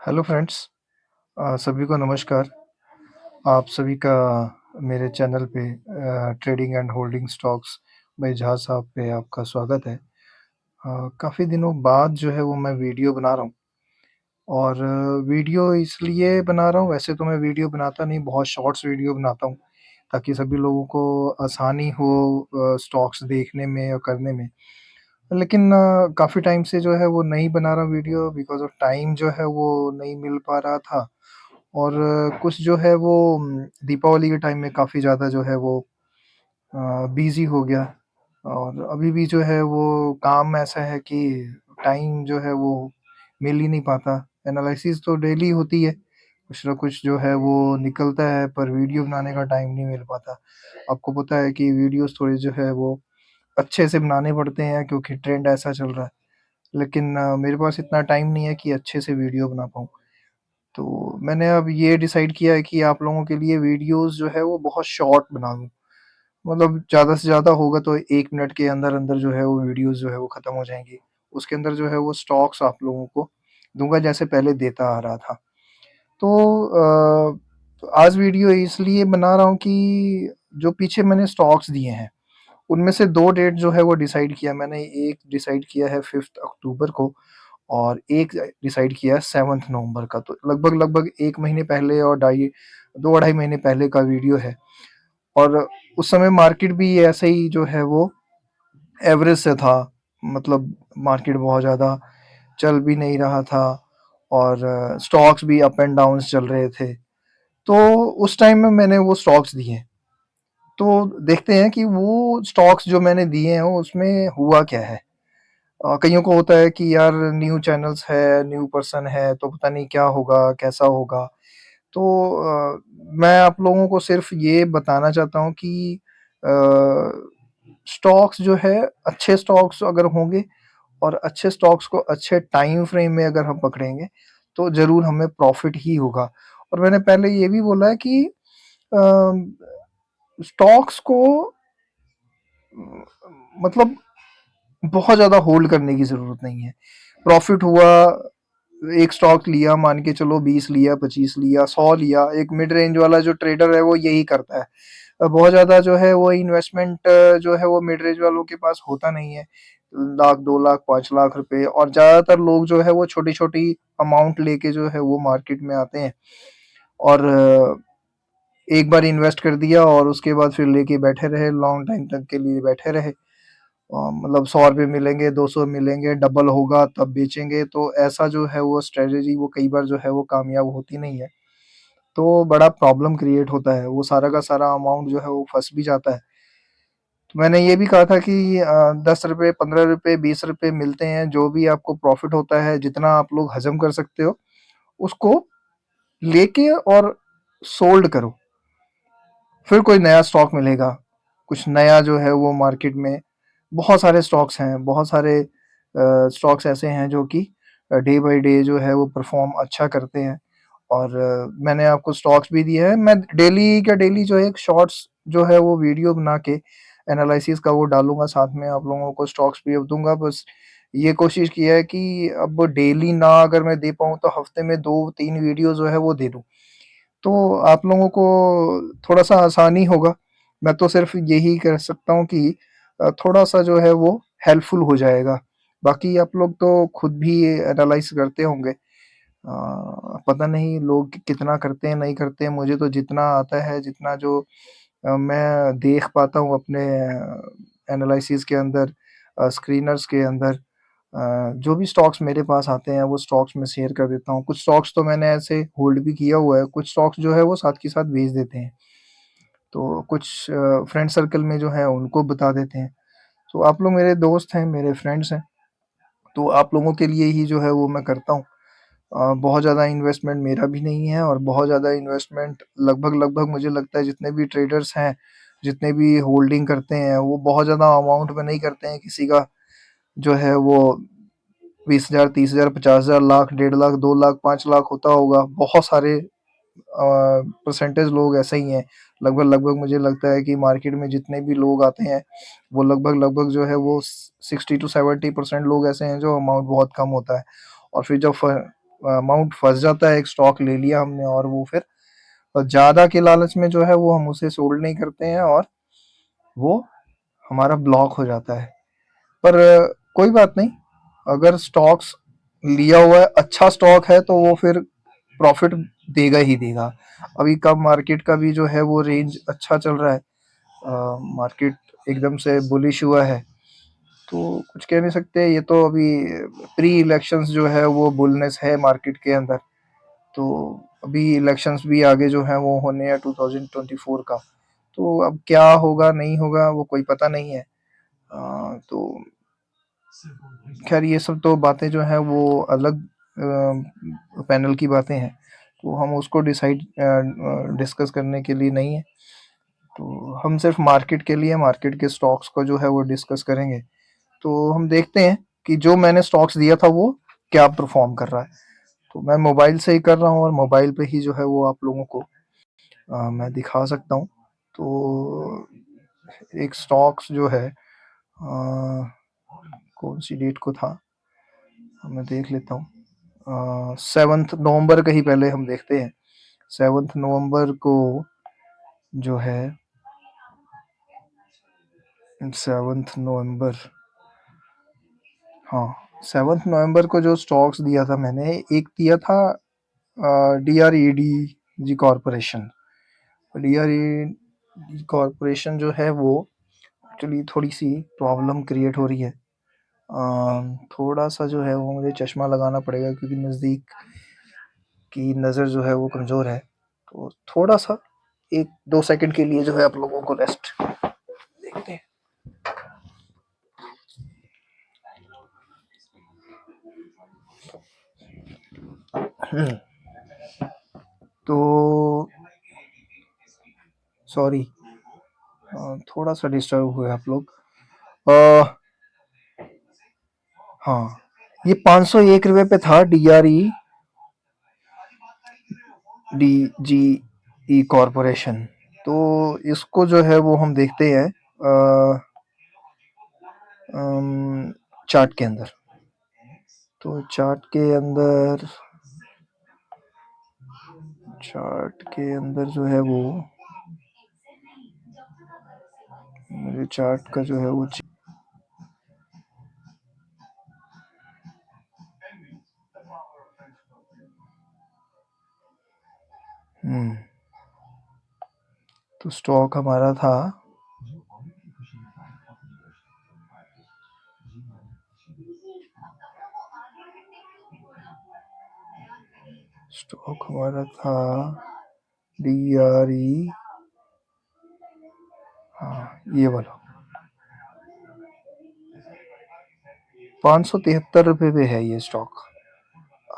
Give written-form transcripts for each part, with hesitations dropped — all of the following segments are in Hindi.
Hello friends. सभी को नमस्कार। आप सभी का मेरे चैनल पे trading and holding stocks by जहाज साहब पे आपका स्वागत है। काफ़ी दिनों बाद जो है वो मैं वीडियो बना रहा हूँ और वीडियो इसलिए बना रहा हूँ, वैसे तो मैं वीडियो बनाता नहीं, बहुत शॉर्ट्स वीडियो बनाता हूँ ताकि सभी लोगों को आसानी हो स्टॉक्स देखने में और करने में। लेकिन काफ़ी टाइम से जो है वो नहीं बना रहा वीडियो बिकॉज़ ऑफ टाइम जो है वो नहीं मिल पा रहा था। और कुछ जो है वो दीपावली के टाइम में काफ़ी ज़्यादा जो है वो बिज़ी हो गया और अभी भी जो है वो काम ऐसा है कि टाइम जो है वो मिल ही नहीं पाता। एनालिसिस तो डेली होती है, कुछ ना कुछ जो है वो निकलता है पर वीडियो बनाने का टाइम नहीं मिल पाता। आपको पता है कि वीडियोज़ थोड़े जो है वो अच्छे से बनाने पड़ते हैं क्योंकि ट्रेंड ऐसा चल रहा है। लेकिन मेरे पास इतना टाइम नहीं है कि अच्छे से वीडियो बना पाऊँ। तो मैंने अब ये डिसाइड किया है कि आप लोगों के लिए वीडियोज़ जो है वो बहुत शॉर्ट बना दूँ। मतलब ज़्यादा से ज़्यादा होगा तो 1 मिनट के अंदर-अंदर जो है वो वीडियोज़ जो है वो ख़त्म हो जाएँगी। उसके अंदर जो है वो स्टॉक्स आप लोगों को दूँगा जैसे पहले देता आ रहा था। तो आज वीडियो इसलिए बना रहा हूँ कि जो पीछे मैंने स्टॉक्स दिए हैं, उनमें से 2 डेट जो है वो डिसाइड किया मैंने। एक डिसाइड किया है 5th अक्टूबर को और एक डिसाइड किया है 7th नवंबर का। तो लगभग-लगभग 1 महीने पहले और 2 ढाई महीने पहले का वीडियो है। और उस समय मार्केट भी ऐसे ही जो है वो एवरेज से था। मतलब मार्केट बहुत ज़्यादा चल भी नहीं रहा था और स्टॉक्स भी अप एंड डाउन्स चल रहे थे। तो उस टाइम में मैंने वो स्टॉक्स दिए। तो देखते हैं कि वो स्टॉक्स जो मैंने दिए हैं उसमें हुआ क्या है। कइयों को होता है कि यार न्यू चैनल्स है, न्यू पर्सन है तो पता नहीं क्या होगा, कैसा होगा। तो मैं आप लोगों को सिर्फ़ ये बताना चाहता हूँ कि अ, स्टॉक्स जो है अच्छे स्टॉक्स अगर होंगे और अच्छे स्टॉक्स को अच्छे टाइम फ्रेम में अगर हम पकड़ेंगे, तो ज़रूर हमें प्रॉफ़िट ही होगा। और मैंने पहले ये भी बोला है कि अ, स्टॉक्स को मतलब बहुत ज़्यादा होल्ड करने की ज़रूरत नहीं है। प्रॉफ़िट हुआ, एक स्टॉक लिया, मान के चलो 20 लिया, 25 लिया, 100 लिया, एक मिड रेंज वाला जो ट्रेडर है वो यही करता है। बहुत ज़्यादा जो है वो इन्वेस्टमेंट जो है वो मिड रेंज वालों के पास होता नहीं है। लाख, 2 लाख, 5 लाख रुपए, और ज़्यादातर लोग जो है वो छोटी-छोटी अमाउंट लेके जो है वो मार्केट में आते हैं और एक बार इन्वेस्ट कर दिया और उसके बाद फिर लेके बैठे रहे, लॉन्ग टाइम तक के लिए बैठे रहे। मतलब 100 रुपए मिलेंगे, 200 मिलेंगे, डबल होगा तब बेचेंगे। तो ऐसा जो है वो स्ट्रैटेजी वो कई बार जो है वो कामयाब होती नहीं है। तो बड़ा प्रॉब्लम क्रिएट होता है, वो सारा का सारा अमाउंट जो है वो फँस भी जाता है। तो मैंने ये भी कहा था कि ₹10, ₹15, ₹20 मिलते हैं, जो भी आपको प्रॉफ़िट होता है, जितना आप लोग हज़म कर सकते हो, उसको लेके और सोल्ड करो। फिर कोई नया स्टॉक मिलेगा, कुछ नया जो है वो मार्केट में बहुत सारे स्टॉक्स हैं, बहुत सारे स्टॉक्स ऐसे हैं जो कि डे बाय डे जो है वो परफ़ॉर्म अच्छा करते हैं। और मैंने आपको स्टॉक्स भी दिए हैं। मैं डेली का डेली जो है एक शॉर्ट्स जो है वो वीडियो बना के एनालिसिस का वो डालूँगा, साथ में आप लोगों को स्टॉक्स भी अब दूँगा। बस ये कोशिश की है कि अब डेली ना अगर मैं दे पाऊँ तो हफ़्ते में 2-3 वीडियो जो है वो दे दूँ। तो आप लोगों को थोड़ा-सा आसानी होगा। मैं तो सिर्फ़ यही कह सकता हूँ कि थोड़ा-सा जो है वो हेल्पफुल हो जाएगा। बाकी आप लोग तो खुद भी एनालाइज़ करते होंगे। पता नहीं लोग कितना करते हैं, नहीं करते हैं। मुझे तो जितना आता है, जितना जो मैं देख पाता हूँ अपने एनालिसिस के अंदर, स्क्रीनर्स के अंदर, जो भी स्टॉक्स मेरे पास आते हैं, वो स्टॉक्स मैं शेयर कर देता हूँ। कुछ स्टॉक्स तो मैंने ऐसे होल्ड भी किया हुआ है, कुछ स्टॉक्स जो है वो साथ के साथ बेच देते हैं। तो कुछ फ्रेंड सर्कल में जो है उनको बता देते हैं। तो आप लोग मेरे दोस्त हैं, मेरे फ्रेंड्स हैं, तो आप लोगों के लिए ही जो है वो मैं करता हूँ। बहुत ज़्यादा इन्वेस्टमेंट मेरा भी नहीं है और बहुत ज़्यादा इन्वेस्टमेंट लगभग-लगभग मुझे लगता है जितने भी ट्रेडर्स हैं, जितने भी होल्डिंग करते हैं, वो बहुत ज़्यादा अमाउंट में नहीं करते हैं। किसी का जो है वो 20,000, 30,000, 50,000, लाख, 1.5 लाख, 2 लाख, 5 लाख होता होगा। बहुत सारे परसेंटेज लोग ऐसे ही हैं। लगभग-लगभग मुझे लगता है कि मार्केट में जितने भी लोग आते हैं, वो लगभग-लगभग जो है वो 60 टू 70% लोग ऐसे हैं जो अमाउंट बहुत कम होता है। और फिर जब अमाउंट फँस जाता है, एक स्टॉक ले लिया हमने और वो फिर ज़्यादा के लालच में जो है वो हम उसे सोल्ड नहीं करते हैं और वो हमारा ब्लॉक हो जाता है। पर कोई बात नहीं, अगर स्टॉक्स लिया हुआ है, अच्छा स्टॉक है तो वो फिर प्रॉफ़िट देगा ही देगा। अभी का मार्केट का भी जो है वो रेंज अच्छा चल रहा है। मार्केट एकदम से बुलिश हुआ है, तो कुछ कह नहीं सकते। ये तो अभी प्री इलेक्शंस जो है वो बुलनेस है मार्केट के अंदर। तो अभी इलेक्शंस भी आगे जो हैं वो होने हैं 2024 का। तो अब क्या होगा नहीं होगा वो कोई पता नहीं है। तो खैर ये सब तो बातें जो हैं वो अलग पैनल की बातें हैं, तो हम उसको डिस्कस करने के लिए नहीं है। तो हम सिर्फ मार्केट के लिए मार्केट के स्टॉक्स को जो है वो डिस्कस करेंगे। तो हम देखते हैं कि जो मैंने स्टॉक्स दिया था वो क्या परफॉर्म कर रहा है। तो मैं मोबाइल से ही कर रहा हूँ और मोबाइल पे ही जो है वो आप लोगों को मैं दिखा सकता हूँ। तो एक स्टॉक्स जो है कौन सी डेट को था मैं देख लेता हूँ। 7 नवंबर का ही पहले हम देखते हैं। 7 नवंबर को जो है 7 नवंबर, हाँ 7 नवंबर को जो स्टॉक्स दिया था मैंने, एक दिया था DRED जी कॉरपोरेशन। DRED कॉरपोरेशन जो है वो एक्चुअली थोड़ी सी प्रॉब्लम क्रिएट हो रही है। थोड़ा सा जो है वो मुझे चश्मा लगाना पड़ेगा क्योंकि नज़दीक की नज़र जो है वो कमज़ोर है। तो थोड़ा सा 1-2 सेकंड के लिए जो है आप लोगों को रेस्ट देखते हैं। तो सॉरी, थोड़ा सा डिस्टर्ब हुए आप लोग। अ, हाँ, ये 501 रुपए पे था DGE कॉरपोरेशन। तो इसको जो है वो हम देखते हैं चार्ट के अंदर। तो चार्ट के अंदर जो है वो मुझे चार्ट का जो है वो तो स्टॉक हमारा था DRE, हाँ ये वाला 573 पे है ये स्टॉक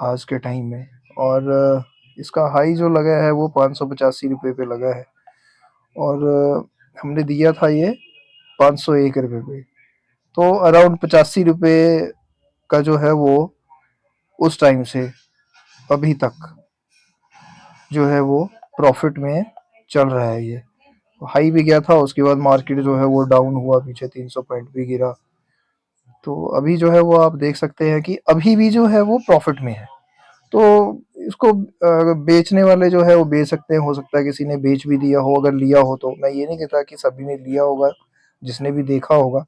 आज के टाइम में। और इसका हाई जो लगा है वो 585 पे लगा है और हमने दिया था ये 501 पे। तो अराउंड 85 का जो है वो उस टाइम से अभी तक जो है वो प्रॉफिट में चल रहा है। ये हाई भी गया था, उसके बाद मार्केट जो है वो डाउन हुआ, पीछे 300 पॉइंट भी गिरा। तो अभी जो है वो आप देख सकते हैं कि अभी भी जो है वो प्रॉफिट में है। तो इसको बेचने वाले जो है वो बेच सकते हैं, हो सकता है किसी ने बेच भी दिया हो, अगर लिया हो तो। मैं ये नहीं कहता कि सभी ने लिया होगा जिसने भी देखा होगा,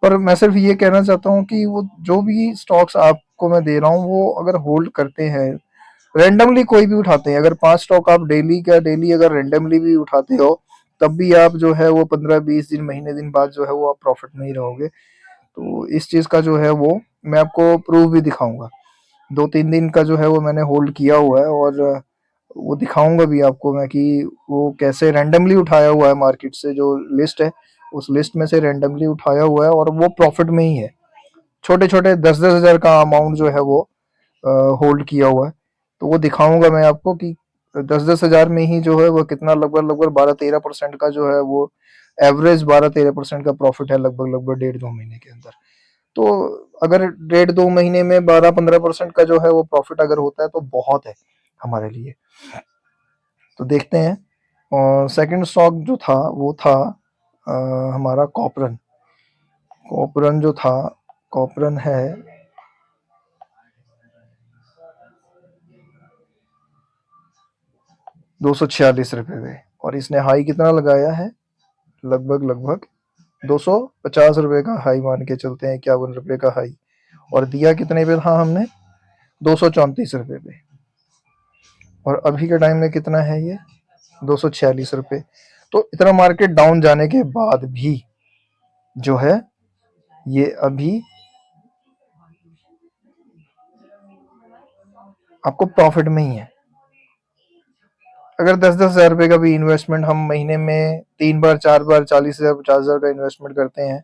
पर मैं सिर्फ ये कहना चाहता हूँ कि वो जो भी स्टॉक्स आपको मैं दे रहा हूँ वो अगर होल्ड करते हैं, रैंडमली कोई भी उठाते हैं, अगर 5 स्टॉक आप डेली अगर रैंडमली भी उठाते हो तब भी आप जो है वो 15-20 दिन, महीने दिन बाद जो है वो आप प्रॉफिट में ही रहोगे। तो इस चीज़ का जो है वो मैं आपको प्रूफ भी दिखाऊंगा। 2-3 दिन का जो है वो मैंने होल्ड किया हुआ है और वो दिखाऊंगा भी आपको मैं कि वो कैसे रैंडमली उठाया हुआ है मार्केट से। जो लिस्ट है उस लिस्ट में से रैंडमली उठाया हुआ है और वो प्रॉफिट में ही है। छोटे छोटे 10-10 हज़ार का अमाउंट जो है वो होल्ड किया हुआ है। तो वो दिखाऊंगा मैं आपको कि 10-10 हज़ार में ही जो है वो कितना लगभग लगभग 12-13% का जो है वो एवरेज 12-13% का प्रॉफिट है लगभग लगभग 1.5-2 महीने के अंदर। तो अगर 1.5-2 महीने में 12-15% का जो है वो प्रॉफिट अगर होता है तो बहुत है हमारे लिए। तो देखते हैं। और सेकंड स्टॉक जो था वो था हमारा कॉपरन। कॉपरन जो था, कॉपरन है ₹246 पे। और इसने हाई कितना लगाया है? लगभग 250 रुपए का हाई मान के चलते हैं, ₹51 का हाई। और दिया कितने पे था हमने? ₹234 पे। और अभी के टाइम में कितना है ये? ₹246। तो इतना मार्केट डाउन जाने के बाद भी जो है ये अभी आपको प्रॉफिट में ही है। अगर 10-10 हज़ार रुपए का भी इन्वेस्टमेंट हम महीने में 3 बार 4 बार 40 हज़ार 50 हज़ार का इन्वेस्टमेंट करते हैं,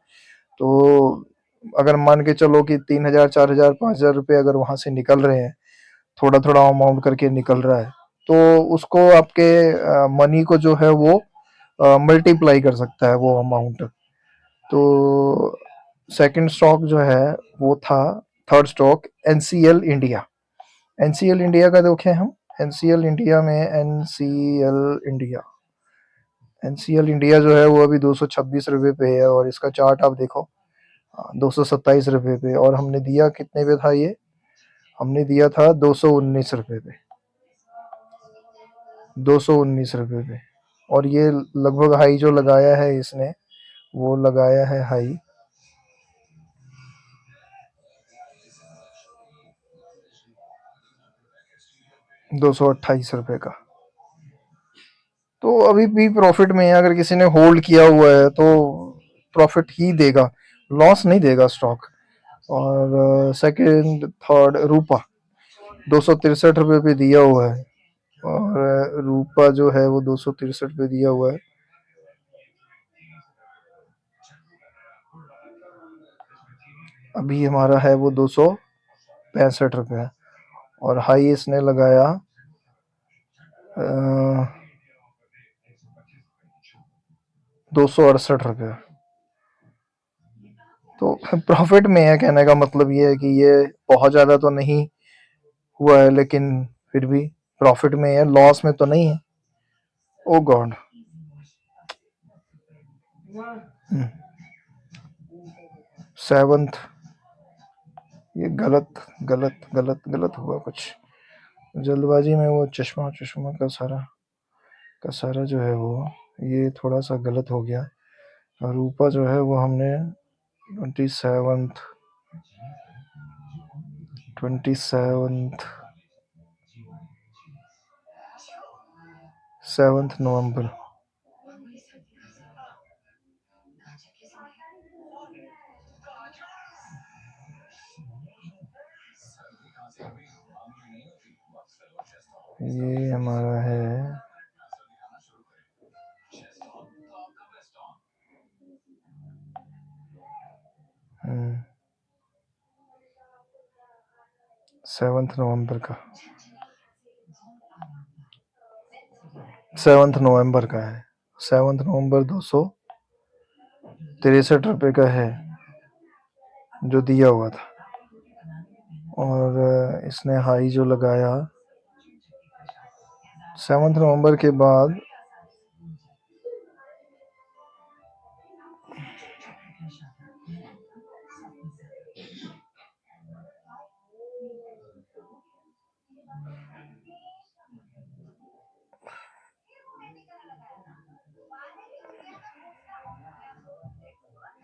तो अगर मान के चलो कि 3 हज़ार 4 हज़ार 5 हज़ार रुपये अगर वहां से निकल रहे हैं, थोड़ा थोड़ा अमाउंट करके निकल रहा है, तो उसको आपके मनी को जो है वो मल्टीप्लाई कर सकता है वो अमाउंट। तो सेकंड स्टॉक जो है वो था, third stock NCL India. NCL India का देखें हम। एनसीएल इंडिया में एनसीएल इंडिया जो है वो अभी ₹226 पे है। और इसका चार्ट आप देखो, ₹227 पे। और हमने दिया कितने पे था ये? हमने दिया था ₹219 पे। ₹219 पे। और ये लगभग हाई जो लगाया है इसने, वो लगाया है हाई ₹228 का। तो अभी भी प्रॉफिट में है। अगर किसी ने होल्ड किया हुआ है तो प्रॉफिट ही देगा, लॉस नहीं देगा स्टॉक। और सेकंड थर्ड रूपा ₹263 पे दिया हुआ है। और रूपा जो है वो 263 पे दिया हुआ है। अभी हमारा है वो ₹265 है। और हाई इसने लगाया ₹268। तो प्रॉफिट में है, कहने का मतलब ये है कि ये बहुत ज़्यादा तो नहीं हुआ है, लेकिन फिर भी प्रॉफिट में है, लॉस में तो नहीं है। ओ गॉड। सेवंथ, ये गलत गलत गलत गलत हुआ कुछ। जल्दबाजी में वो चश्मा चश्मा का सारा जो है वो ये थोड़ा सा गलत हो गया। और ऊपर जो है वो हमने 27th 7 नवंबर। ये हमारा है 7 नवंबर का। 7 नवंबर का है। 7 नवंबर ₹263 का है जो दिया हुआ था। और इसने हाई जो लगाया 7 नवंबर के बाद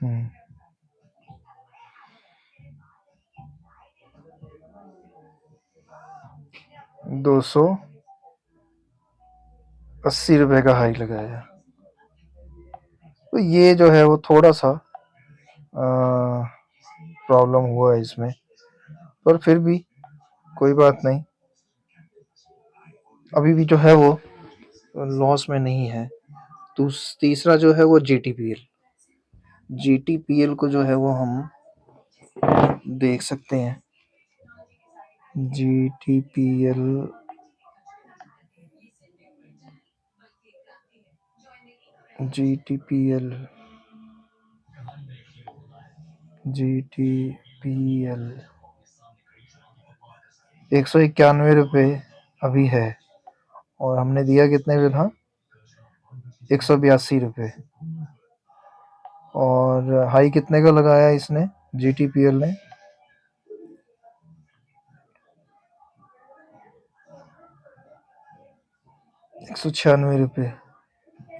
हम्म, 280 रुपए का हाई लगाया। तो ये जो है वो थोड़ा सा प्रॉब्लम हुआ है इसमें, पर फिर भी कोई बात नहीं। अभी भी जो है वो लॉस में नहीं है। तो तीसरा जो है वो जीटीपीएल। जीटीपीएल को जो है वो हम देख सकते हैं। जीटीपीएल जीटीपीएल जीटीपीएल ₹191 अभी है। और हमने दिया कितने पे था? ₹182। और हाई कितने का लगाया इसने, जीटीपीएल ने? ₹196,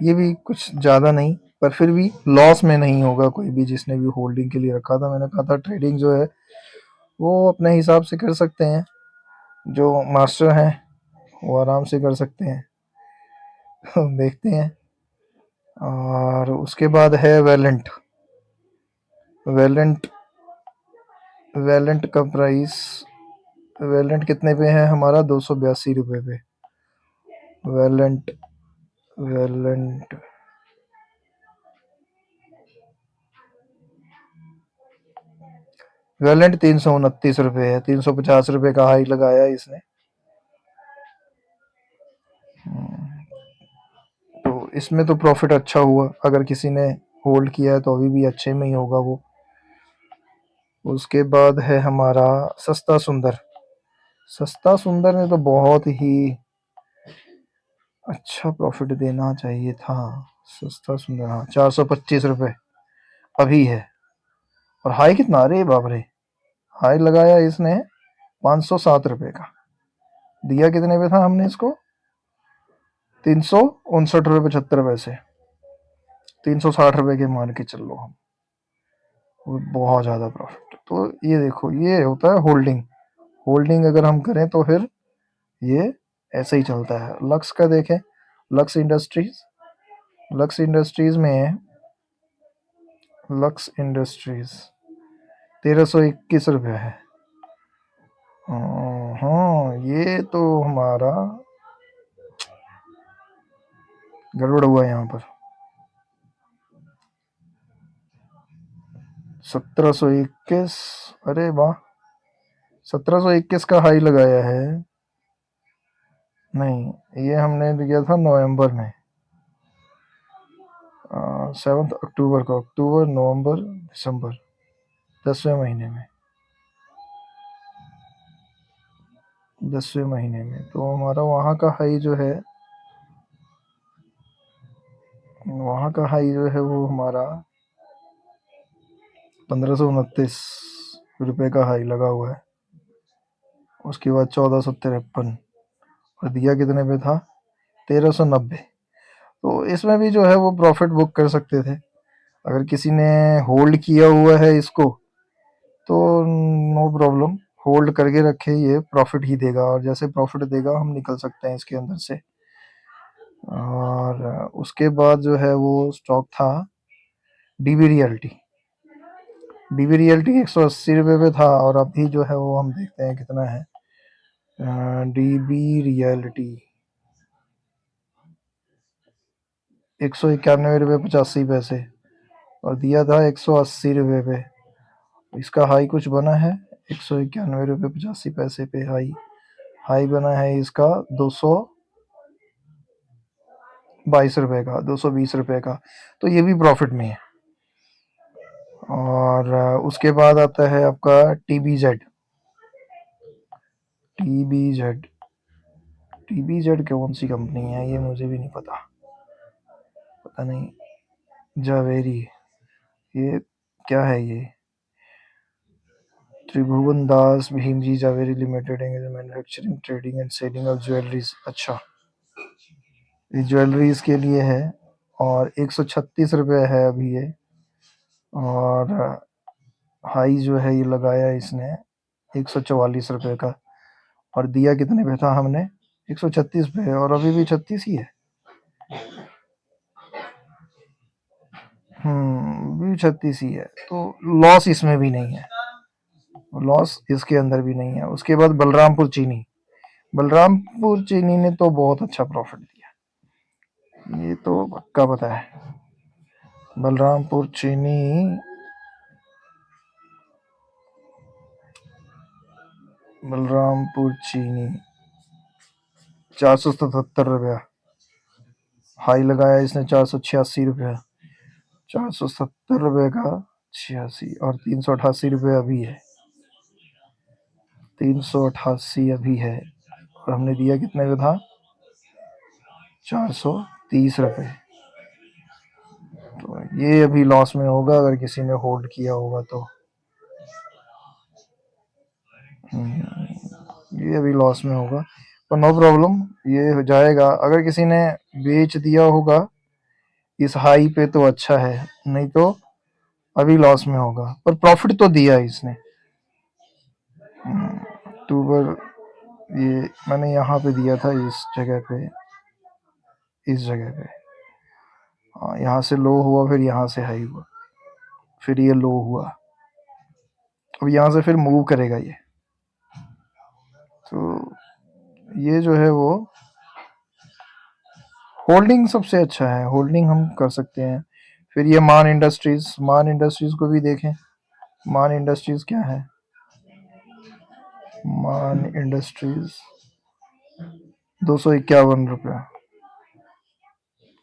ये भी कुछ ज़्यादा नहीं, पर फिर भी लॉस में नहीं होगा कोई भी जिसने भी होल्डिंग के लिए रखा था। मैंने कहा था ट्रेडिंग जो है वो अपने हिसाब से कर सकते हैं, जो मास्टर हैं वो आराम से कर सकते हैं। देखते हैं। और उसके बाद है वैलेंट। वैलेंट वैलेंट का प्राइस, वैलेंट कितने पे है हमारा? ₹282 पे। वैलेंट वैलेंट वैलेंट ₹329 है। ₹350 का हाई लगाया है इसने। तो इसमें तो प्रॉफिट अच्छा हुआ। अगर किसी ने होल्ड किया है तो अभी भी अच्छे में ही होगा वो। उसके बाद है हमारा सस्ता सुंदर। सस्ता सुंदर ने तो बहुत ही अच्छा प्रॉफिट देना चाहिए था। सस्ता सुंदर, हाँ, ₹425 अभी है। और हाई कितना? अरे बाप रे, हाई लगाया इसने ₹507 का। दिया कितने पे था हमने इसको? ₹359.75। ₹360 के मान के चल लो हम। वो बहुत ज़्यादा प्रॉफिट। तो ये देखो, ये होता है होल्डिंग। होल्डिंग अगर हम करें तो फिर ये ऐसे ही चलता है। लक्स का देखें, लक्स इंडस्ट्रीज। लक्स इंडस्ट्रीज में लक्स इंडस्ट्रीज ₹1321 है। हाँ, ये तो हमारा गड़बड़ हुआ यहाँ पर। 1721, अरे वाह, 1721 का हाई लगाया है। नहीं, ये हमने लिया था नवंबर में, 7 अक्टूबर को। अक्टूबर, नवंबर, दिसंबर, 10वें महीने में। 10वें महीने में तो हमारा वहाँ का हाई जो है, वहाँ का हाई जो है वो हमारा ₹1529 का हाई लगा हुआ है। उसके बाद 1453, और दिया कितने पे था? 1390। तो इसमें भी जो है वो प्रॉफिट बुक कर सकते थे। अगर किसी ने होल्ड किया हुआ है इसको तो नो प्रॉब्लम, होल्ड करके रखे, ये प्रॉफिट ही देगा, और जैसे प्रॉफिट देगा हम निकल सकते हैं इसके अंदर से। और उसके बाद जो है वो स्टॉक था डीबी रियल्टी। डीबी रियल्टी ₹180 पे था, और अभी जो है वो हम देखते हैं कितना है। डीबी रियल्टी ₹191.85, और दिया था ₹180 पे। इसका हाई कुछ बना है ₹191.85 पे। हाई हाई बना है इसका ₹222 का, ₹220 का। तो ये भी प्रॉफिट में है। और उसके बाद आता है आपका टीबीजेड। टीबीजेड टीबीजेड कौन सी कंपनी है ये मुझे भी नहीं पता। पता नहीं। जावेरी, ये क्या है ये? Tribhuvan Das Bhimji Zaveri limited manufacturing, trading and selling of jewelleries. अच्छा, ये ज्वेलरीज के लिए है, और ₹136 है अभी ये। और हाई जो है ये लगाया इसने ₹144 का, और दिया कितने पे था हमने? 136 पे, और अभी भी 36 ही है। अभी 36 ही है, तो लॉस इसमें भी नहीं है। लॉस इसके अंदर भी नहीं है। उसके बाद बलरामपुर चीनी। बलरामपुर चीनी ने तो बहुत अच्छा प्रॉफिट दिया, ये तो पक्का पता है। बलरामपुर चीनी, बलरामपुर चीनी ₹477। हाई लगाया इसने ₹486। ₹470 का 86, और ₹388 अभी है। 388 अभी है, और हमने दिया कितने का था? ₹430। तो ये अभी लॉस में होगा अगर किसी ने होल्ड किया होगा तो। ये अभी लॉस में होगा। पर नो प्रॉब्लम, ये हो जाएगा। अगर किसी ने बेच दिया होगा इस हाई पे तो अच्छा है, नहीं तो अभी लॉस में होगा, पर प्रॉफिट तो दिया है इसने। अक्टूबर, ये मैंने यहाँ पे दिया था, इस जगह पे, इस जगह पे। हाँ, यहाँ से लो हुआ, फिर यहाँ से हाई हुआ, फिर ये लो हुआ, अब यहाँ से फिर मूव करेगा ये। तो ये जो है वो होल्डिंग सबसे अच्छा है, होल्डिंग हम कर सकते हैं। फिर ये मान इंडस्ट्रीज को भी देखें। मान इंडस्ट्रीज क्या है? मान इंडस्ट्रीज 251 रुपया।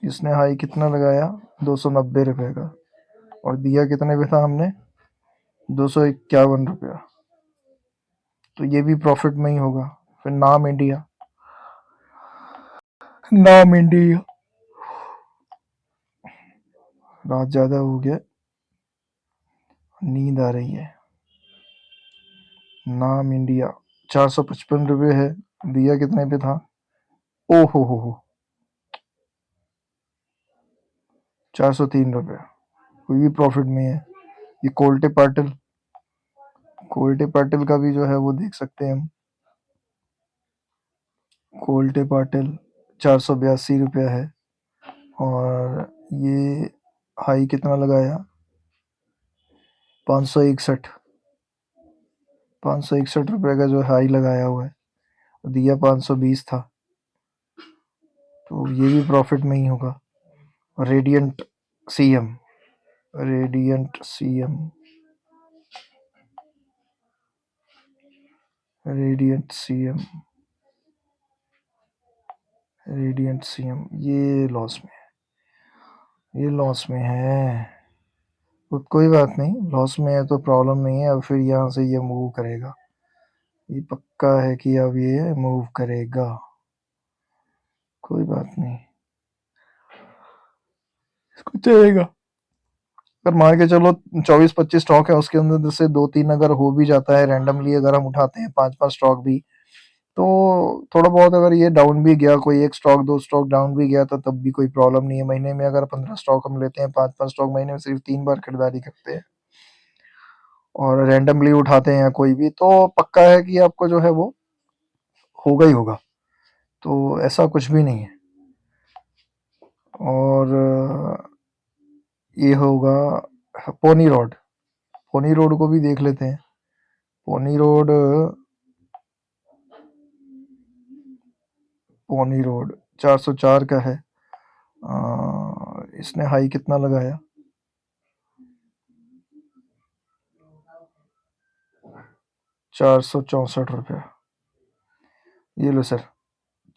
इसने हाई कितना लगाया? 290 रुपये का, और दिया कितने पे था हमने? 251 रुपया। तो ये भी प्रॉफिट में ही होगा। फिर नाम इंडिया, नाम इंडिया, रात ज्यादा हो गया, नींद आ रही है। नाम इंडिया 455 रुपये है, दिया कितने पे था? ओ हो, 403 रुपये। कोई भी प्रॉफिट में है। ये कोल्टे पाटिल का भी जो है वो देख सकते हैं हम। कोल्टे पाटिल 482 रुपया है, और ये हाई कितना लगाया? 561, 561 रुपये का जो हाई लगाया हुआ है, दिया 520 था, तो ये भी प्रॉफिट में ही होगा। Radiant CM, radiant CM, radiant CM, radiant CM, ये लॉस में है, ये लॉस में है। तो कोई बात नहीं, लॉस में है तो प्रॉब्लम नहीं है। अब फिर यहाँ से ये मूव करेगा, ये पक्का है कि अब ये मूव करेगा, कोई बात नहीं, इसको चलेगा। अगर मान के चलो 24-25 स्टॉक है, उसके अंदर से 2-3 अगर हो भी जाता है रैंडमली, अगर हम उठाते हैं 5-5 स्टॉक भी, तो थोड़ा बहुत अगर ये डाउन भी गया, कोई एक स्टॉक 2 स्टॉक डाउन भी गया, तो तब भी कोई प्रॉब्लम नहीं है। महीने में अगर 15 स्टॉक हम लेते हैं, 5-5 स्टॉक, महीने में सिर्फ 3 बार खरीदारी करते हैं और रैंडमली उठाते हैं कोई भी, तो पक्का है कि आपको जो है वो होगा ही होगा। तो ऐसा कुछ भी नहीं है। और ये होगा पोनी रोड को भी देख लेते हैं। पोनी रोड 404 का है। इसने हाई कितना लगाया? 464 रुपया। ये लो सर,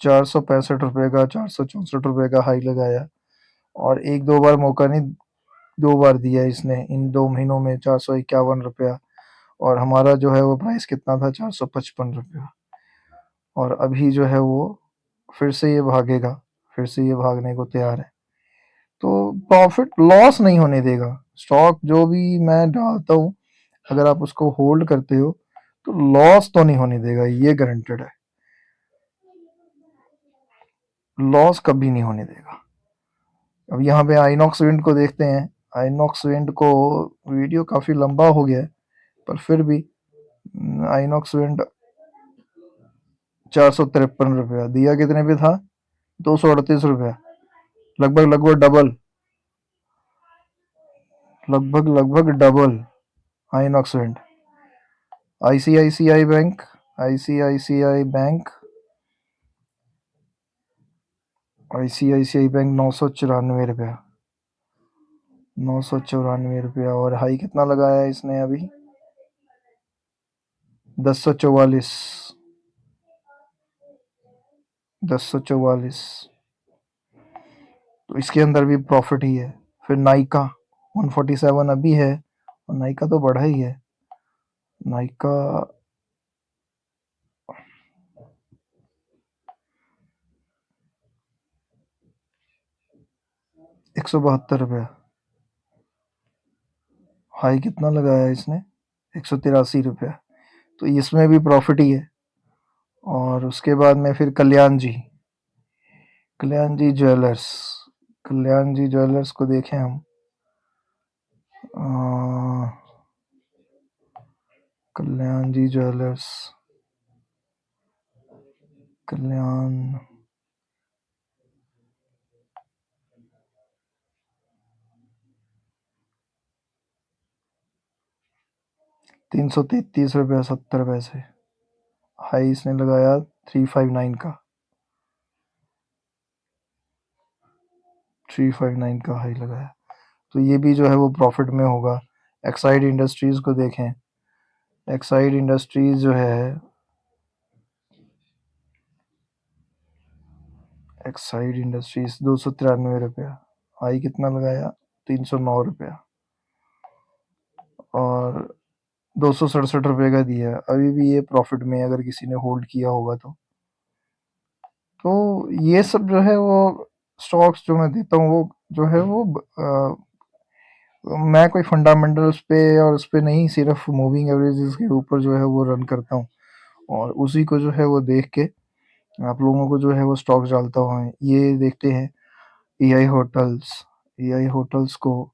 465 रुपये का, 464 रुपये का हाई लगाया, और एक दो बार मौका नहीं, 2 बार दिया इसने इन 2 महीनों में, 451 रुपया। और हमारा जो है वो प्राइस कितना था? 455 रुपया। और अभी जो है वो फिर से ये भागेगा, फिर से ये भागने को तैयार है। तो प्रॉफिट लॉस नहीं होने देगा। स्टॉक जो भी मैं डालता हूँ, अगर आप उसको होल्ड करते हो तो लॉस तो नहीं होने देगा, ये गारंटेड है। लॉस कभी नहीं होने देगा। अब यहाँ पे आइनॉक्स विंड को देखते हैं। आइनॉक्स विंड को, वीडियो काफ़ी लंबा हो गया है, पर फिर भी आइनॉक्स विंड 453 रुपया, दिया कितने पे था? 238 रुपया। लगभग डबल, लगभग double INOX wind. ICICI bank, ICICI bank, ICICI bank 994 रुपया, 994 रुपया। और हाई कितना लगाया है इसने अभी? 1044, 1044। तो इसके अंदर भी प्रॉफिट ही है। फिर नाइका 147 अभी है, और नाइका तो बढ़ा ही है। नाइका 172 रुपया। हाई कितना लगाया इसने? 183 रुपया। तो इसमें भी प्रॉफिट ही है। और उसके बाद में फिर कल्याण जी ज्वेलर्स, कल्याण जी ज्वेलर्स को देखें हम। अ, कल्याण जी ज्वेलर्स, कल्याण 333 रुपया 70 पैसे, हाई इसने लगाया 359 का, 359 का हाई लगाया। तो ये भी जो है वो प्रॉफिट में होगा। एक्साइड इंडस्ट्रीज को देखें, एक्साइड इंडस्ट्रीज जो है, एक्साइड इंडस्ट्रीज 293 रुपया, हाई कितना लगाया 309 रुपया, और 267 रुपये का दिया। अभी भी ये प्रॉफिट में है, अगर किसी ने होल्ड किया होगा तो ये सब जो है वो स्टॉक्स जो मैं देता हूँ, वो जो है वो मैं कोई फंडामेंटल्स पे और उस पे नहीं, सिर्फ मूविंग एवरेजेस के ऊपर जो है वो रन करता हूँ, और उसी को जो है वो देख के आप लोगों को जो है वो स्टॉक्स डालता हूँ। ये देखते हैं एआई होटल्स, एआई होटल्स को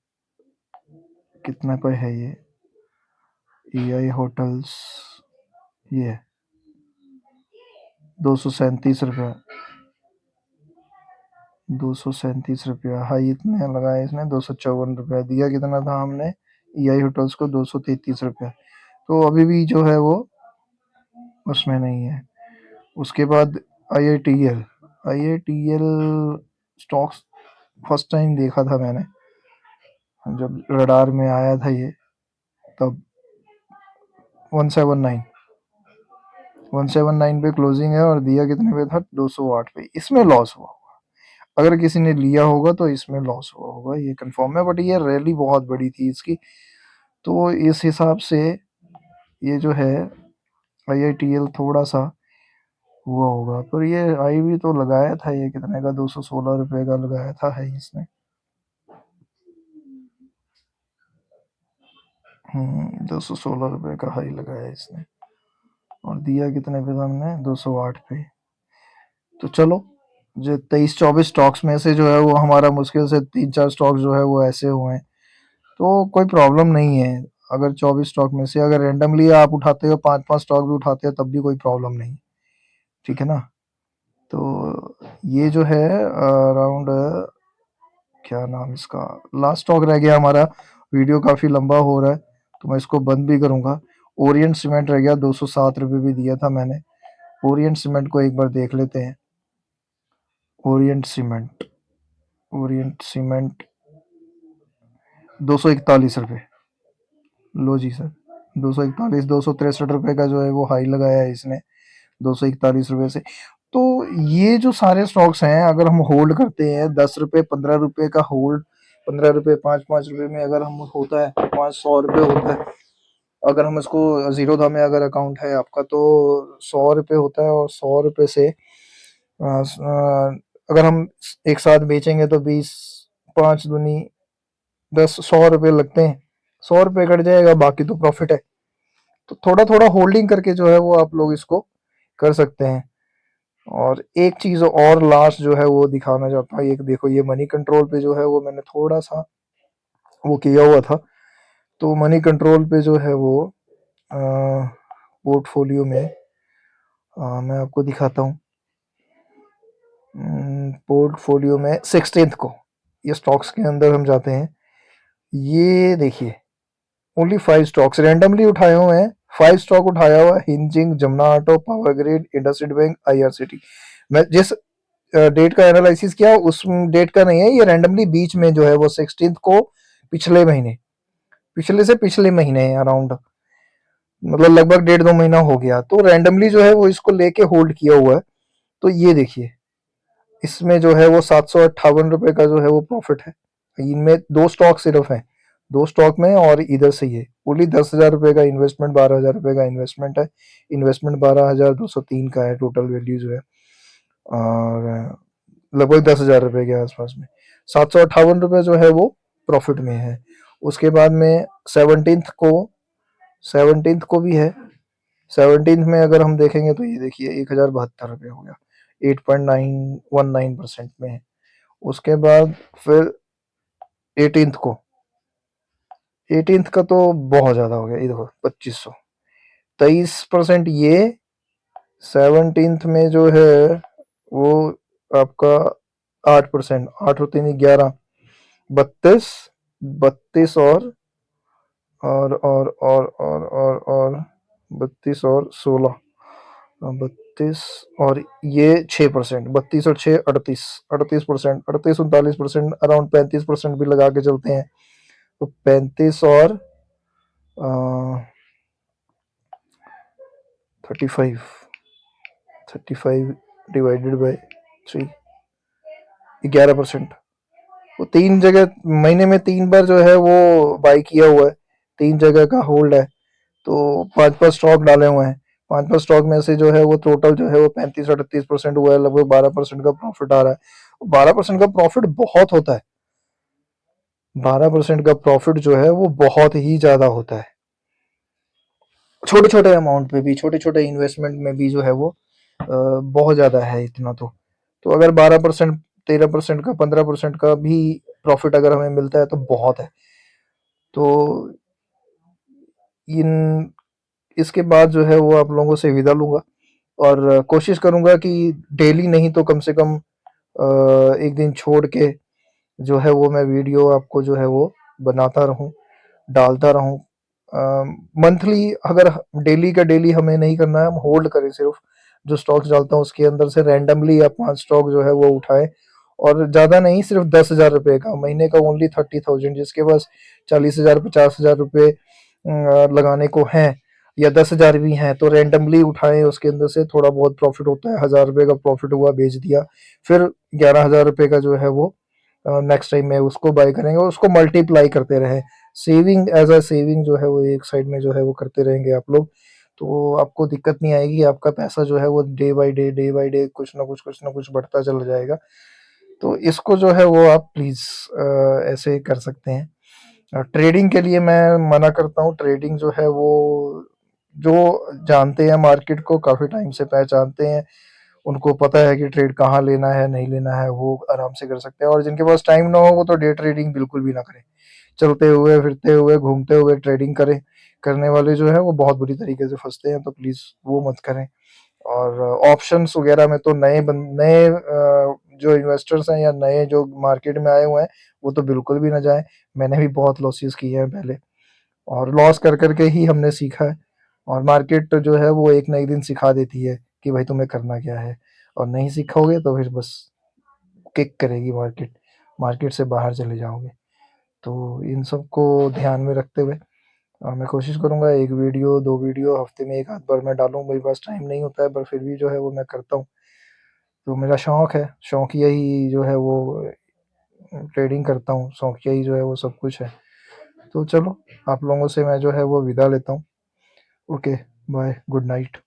कितना पे है ये, एआई होटल्स ये 237 रुपया, 237 रुपया हाई इतने लगाया इसने, 254 रुपया दिया। कितना था हमने एआई होटल्स को, 233 रुपया। तो अभी भी जो है वो उसमें नहीं है। उसके बाद आईआईटीएल, आईआईटीएल स्टॉक्स फर्स्ट टाइम देखा था मैंने जब रडार में आया था ये, तब 179, 179 पे क्लोजिंग है, और दिया कितने पे था 208 पे। इसमें लॉस हुआ होगा, अगर किसी ने लिया होगा तो इसमें लॉस हुआ होगा, ये कंफर्म है। बट ये रैली बहुत बड़ी थी इसकी, तो इस हिसाब से ये जो है आईआईटीएल थोड़ा सा हुआ होगा। पर ये आई भी तो लगाया था, ये कितने का 216 रुपये का लगाया था है इसने। 216 रुपये का हाई लगाया इसने, और दिया कितने पे था हमने 208 पे। तो चलो, जो 23-24 स्टॉक्स में से जो है वो हमारा मुश्किल से 3-4 स्टॉक्स जो है वो ऐसे हुए हैं, तो कोई प्रॉब्लम नहीं है। अगर 24 स्टॉक में से अगर रैंडमली आप उठाते हो, 5-5 स्टॉक भी उठाते हो, तब भी कोई प्रॉब्लम नहीं, ठीक है ना। तो ये जो है अराउंड, क्या नाम इसका, लास्ट स्टॉक रह गया हमारा। वीडियो काफ़ी लंबा हो रहा है तो मैं इसको बंद भी करूँगा। ओरिएंट सीमेंट रह गया, 207 रुपये भी दिया था मैंने। ओरिएंट सीमेंट को एक बार देख लेते हैं। ओरिएंट सीमेंट, ओरिएंट सीमेंट 241 रुपये, लो जी सर, 241, 263 रुपये का जो है वो हाई लगाया है इसने 241 रुपये से। तो ये जो सारे स्टॉक्स हैं, अगर हम होल्ड करते हैं 10 रुपये 15 रुपये का होल्ड, 15 रुपये 5-5 रुपये में अगर हम होता है, 500 रुपये होता है। अगर हम इसको जीरोधा में अगर अकाउंट है आपका, तो 100 रुपये होता है, और 100 रुपये से अगर हम एक साथ बेचेंगे तो 20, 5 दूनी 10, 100 रुपये लगते हैं। 100 रुपये कट जाएगा, बाकी तो प्रॉफिट है। तो थोड़ा थोड़ा होल्डिंग करके जो है वो आप लोग इसको कर सकते हैं। और एक चीज और लास्ट जो है वो दिखाना चाहता हूँ, एक देखो, ये मनी कंट्रोल पे जो है वो मैंने थोड़ा सा वो किया हुआ था। तो मनी कंट्रोल पे जो है वो पोर्टफोलियो में मैं आपको दिखाता हूँ। पोर्टफोलियो में 16th को ये स्टॉक्स के अंदर हम जाते हैं। ये देखिए, ओनली 5 स्टॉक्स रैंडमली उठाए हुए हैं। 5 स्टॉक उठाया हुआ है, हिंजिंग, Jamna Auto, Power Grid, IndusInd bank, IRCT. मैं जिस डेट का एनालिसिस किया उस डेट का नहीं है, ये रैंडमली बीच में जो है वो 16th को, पिछले महीने, पिछले से पिछले महीने अराउंड, मतलब लगभग 1.5-2 महीना हो गया। तो रैंडमली जो है वो इसको लेके होल्ड किया हुआ है। तो ये देखिए, इसमें जो है वो 758 रुपये का जो है वो प्रॉफिट है। इनमें 2 स्टॉक सिर्फ हैं, 2 स्टॉक में, और इधर से ये ओनली 10,000 रुपये का इन्वेस्टमेंट, 12,000 रुपये का इन्वेस्टमेंट है। इन्वेस्टमेंट 12,203 का है, टोटल वैल्यू जो है, और लगभग 10,000 रुपये के आसपास में। 758 रुपये जो है वो प्रॉफिट में है। उसके बाद में 17th को भी है, 17th में अगर हम देखेंगे तो ये देखिए 1072 रुपये हो गया, 8.919% में है। उसके बाद फिर 18th को, 18th का तो बहुत ज़्यादा हो गया, ये देखो 2500, 23% ये। 17th में जो है वो आपका 8%, 8 और 3 11, 32, 32 और 32 और 16, 32 और ये 6%, 32 और 6 38, 38%, 38 39%, अराउंड 35% भी लगा के चलते हैं तो 35 और 35, 35 डिवाइडेड बाई 3, 11%। वो 3 जगह महीने में 3 बार जो है वो बाई किया हुआ है, 3 जगह का होल्ड है, तो 5 5 स्टॉक डाले हुए हैं। 5 5 स्टॉक में से जो है वो टोटल जो है वो 35 38% हुआ है, लगभग 12% का प्रॉफिट आ रहा है। 12% का प्रॉफिट बहुत होता है, 12% का प्रॉफिट जो है वो बहुत ही ज्यादा होता है, छोटे छोटे अमाउंट पे भी, छोटे छोटे इन्वेस्टमेंट में भी जो है वो बहुत ज्यादा है इतना तो अगर 12%, 13% का, 15% का भी प्रॉफिट अगर हमें मिलता है तो बहुत है। तो इन इसके बाद जो है वो आप लोगों से विदा लूंगा, और कोशिश करूंगा कि डेली नहीं तो कम से कम एक दिन छोड़ के जो है वो मैं वीडियो आपको जो है वो बनाता रहूं, डालता रहूं। मंथली अगर डेली का डेली हमें नहीं करना है, हम होल्ड करें सिर्फ, जो स्टॉक्स डालता हूँ उसके अंदर से रैंडमली आप 5 स्टॉक जो है वो उठाएं, और ज़्यादा नहीं, सिर्फ 10,000 रुपये का, महीने का ओनली 30,000, जिसके पास 40,000 50,000 रुपये लगाने को हैं, या 10,000 भी हैं, तो रैंडमली उठाएं, उसके अंदर से थोड़ा बहुत प्रॉफिट होता है, 1,000 रुपये का प्रॉफिट हुआ, बेच दिया, फिर 11,000 रुपये का जो है वो नेक्स्ट टाइम में उसको बाय करेंगे, और उसको मल्टीप्लाई करते रहें। सेविंग एज अ सेविंग जो है वो एक साइड में जो है वो करते रहेंगे आप लोग, तो आपको दिक्कत नहीं आएगी, आपका पैसा जो है वो डे बाय डे कुछ ना कुछ बढ़ता चला जाएगा। तो इसको जो है वो आप प्लीज ऐसे कर सकते हैं। ट्रेडिंग के लिए मैं मना करता हूँ, ट्रेडिंग जो है वो जो जानते हैं मार्केट को, काफी टाइम से पहचानते हैं, उनको पता है कि ट्रेड कहाँ लेना है नहीं लेना है, वो आराम से कर सकते हैं, और जिनके पास टाइम ना हो वो तो डे ट्रेडिंग बिल्कुल भी ना करें, चलते हुए फिरते हुए घूमते हुए ट्रेडिंग करें। करने वाले जो है वो बहुत बुरी तरीके से फंसते हैं, तो प्लीज वो मत करें। और ऑप्शंस वगैरह में तो नए जो इन्वेस्टर्स हैं या नए जो मार्केट में आए हुए हैं वो तो बिल्कुल भी ना जाएं। मैंने भी बहुत लॉसेस किए हैं पहले, और लॉस कर करके ही हमने सीखा है, और मार्केट जो है वो एक ना एक दिन सिखा देती है कि भाई तुम्हें करना क्या है, और नहीं सीखोगे तो फिर बस किक करेगी मार्केट, मार्केट से बाहर चले जाओगे। तो इन सब को ध्यान में रखते हुए मैं कोशिश करूंगा एक वीडियो 2 वीडियो हफ्ते में एक आध बार मैं डालूं, मेरे पास टाइम नहीं होता है पर फिर भी जो है वो मैं करता हूँ। तो मेरा शौक है, शौक यही जो है वो ट्रेडिंग करता हूँ, शौक यही जो है वो सब कुछ है। तो चलो, आप लोगों से मैं जो है वो विदा लेता हूँ। Okay, bye, good night.